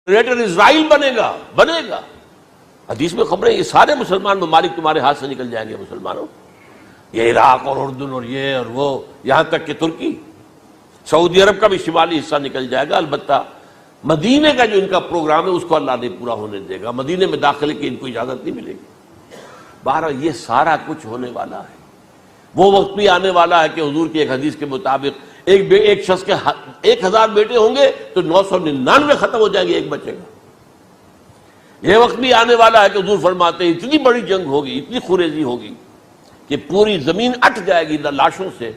Greater اسرائیل بنے گا. حدیث میں خبریں یہ سارے مسلمان ممالک تمہارے ہاتھ سے نکل جائیں گے مسلمانوں. یہ عراق اور اردن اور یہ اور وہ، یہاں تک کہ ترکی، سعودی عرب کا بھی شمالی حصہ نکل جائے گا. البتہ مدینے کا جو ان کا پروگرام ہے اس کو اللہ نہیں پورا ہونے دے گا. مدینے میں داخلے کی ان کو اجازت نہیں ملے گی. بہرحال یہ سارا کچھ ہونے والا ہے. وہ وقت بھی آنے والا ہے کہ حضور کی ایک حدیث کے مطابق ایک شخص کے 1000 بیٹے ہوں گے تو 999 ختم ہو جائیں گے، ایک بچے گا. یہ وقت بھی آنے والا ہے کہ حضور فرماتے ہیں اتنی بڑی جنگ ہوگی، اتنی خونریزی ہوگی کہ پوری زمین اٹ جائے گی لاشوں سے.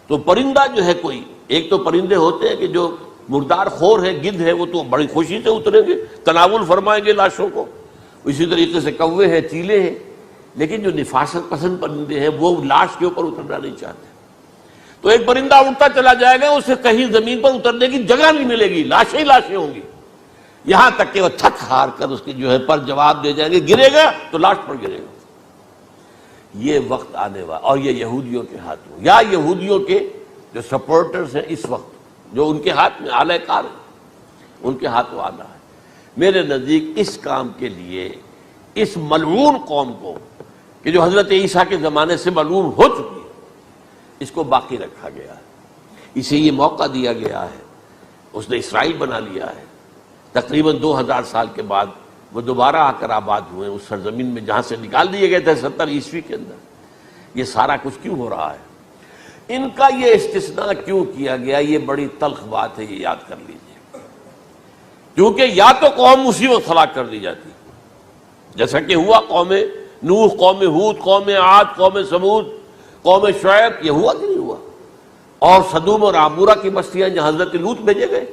تو پرندہ جو ہے کوئی، ایک تو پرندے ہوتے ہیں کہ جو مردار خور ہے، گدھ ہے، وہ تو بڑی خوشی سے اتریں گے، تناول فرمائیں گے لاشوں کو. اسی طریقے سے کوے ہیں، چیلے ہیں. لیکن جو نفاست پسند پرندے ہیں وہ لاش کے اوپر اترنا نہیں چاہتے. تو ایک پرندہ اڑتا چلا جائے گا، اسے کہیں زمین پر اترنے کی جگہ نہیں ملے گی، لاشیں ہی لاشیں ہوں گی. یہاں تک کہ وہ تھک ہار کر اس کی جو ہے پر جواب دے جائیں گے، گرے گا تو لاش پر گرے گا. یہ وقت آنے والا، اور یہ یہودیوں کے ہاتھوں، یا یہودیوں کے جو سپورٹرز ہیں اس وقت، جو ان کے ہاتھ میں آلہ کار ہیں، ان کے ہاتھوں آنا ہے. میرے نزدیک اس کام کے لیے اس ملعون قوم کو، کہ جو حضرت عیسیٰ کے زمانے سے ملعون ہو چکی ہے، اس کو باقی رکھا گیا ہے. اسے یہ موقع دیا گیا ہے. اس نے اسرائیل بنا لیا ہے. تقریباً 2000 سال کے بعد وہ دوبارہ آ کر آباد ہوئے اس سرزمین میں جہاں سے نکال دیے گئے تھے 70 عیسوی کے اندر. یہ سارا کچھ کیوں ہو رہا ہے؟ ان کا یہ استثناء کیوں کیا گیا؟ یہ بڑی تلخ بات ہے، یہ یاد کر لیجیے. کیونکہ یا تو قوم اسی وقت ہلاک کر دی جاتی، جیسا کہ ہوا قوم نوح، قوم ہود، قوم عاد، قوم ثمود، قوم شعیب. یہ ہوا کہ نہیں ہوا؟ اور سدوم اور عمورہ کی بستیاں جہاں حضرت لوط بھیجے گئے،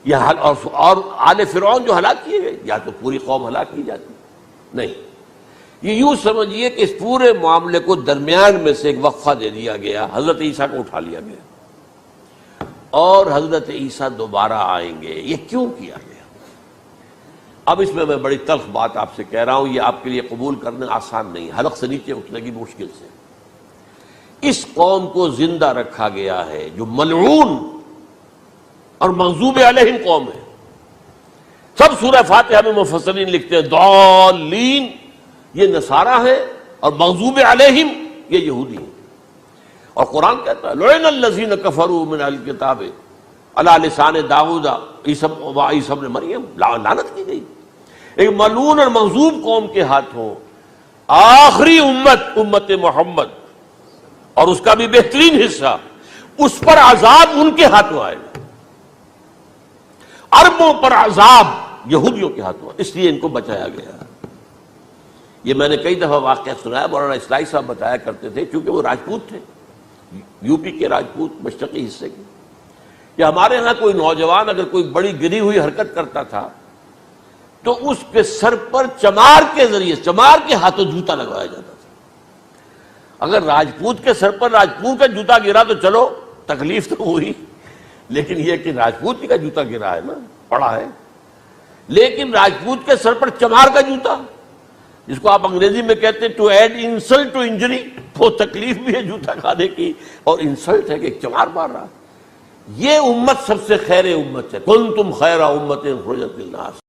اور آل فرعون جو ہلاک کیے گئے. یا تو پوری قوم ہلاک کی جاتی، نہیں. یہ یوں سمجھیے کہ اس پورے معاملے کو درمیان میں سے ایک وقفہ دے دیا گیا، حضرت عیسیٰ کو اٹھا لیا گیا، اور حضرت عیسیٰ دوبارہ آئیں گے. یہ کیوں کیا گیا؟ اب اس میں بڑی تلخ بات آپ سے کہہ رہا ہوں، یہ آپ کے لیے قبول کرنا آسان نہیں، حلق سے نیچے اٹھنے کی مشکل سے. اس قوم کو زندہ رکھا گیا ہے جو ملعون اور مغضوب علیہم قوم ہے. سب سورہ فاتحہ میں مفسرین لکھتے ہیں ضالین، یہ نصارہ ہیں، اور مغضوب علیہم یہ یہودی ہیں. اور قرآن کہتا ہے لعن الذین کفروا من اہل الکتاب علی لسان داؤد وعیسی ابن مریم، لعنت کی گئی. ایک ملعون اور مغضوب قوم کے ہاتھوں آخری امت محمد، اور اس کا بھی بہترین حصہ، اس پر عذاب ان کے ہاتھوں آئے گا. عربوں پر عذاب یہودیوں کے ہاتھوں، اس لیے ان کو بچایا گیا. یہ میں نے کئی دفعہ واقعہ سنایا، مولانا اسلائی صاحب بتایا کرتے تھے، کیونکہ وہ راجپوت تھے، یو پی کے راجپوت، مشرقی حصے کے، کہ ہمارے ہاں کوئی نوجوان اگر کوئی بڑی گری ہوئی حرکت کرتا تھا تو اس کے سر پر چمار کے ذریعے، چمار کے ہاتھوں جوتا لگوایا جاتا تھا. اگر راجپوت کے سر پر راجپوت کا جوتا گرا تو چلو تکلیف تو ہوئی، لیکن یہ کہ راجپوت کا جوتا گرا ہے نا، پڑا ہے. لیکن راجپوت کے سر پر چمار کا جوتا، جس کو آپ انگریزی میں کہتے ہیں to add insult to injury, وہ تکلیف بھی ہے جوتا کھانے کی، اور انسلٹ ہے کہ ایک چمار مار رہا. یہ امت سب سے خیر امت ہے. کنتم خیر امت اخرجت للناس،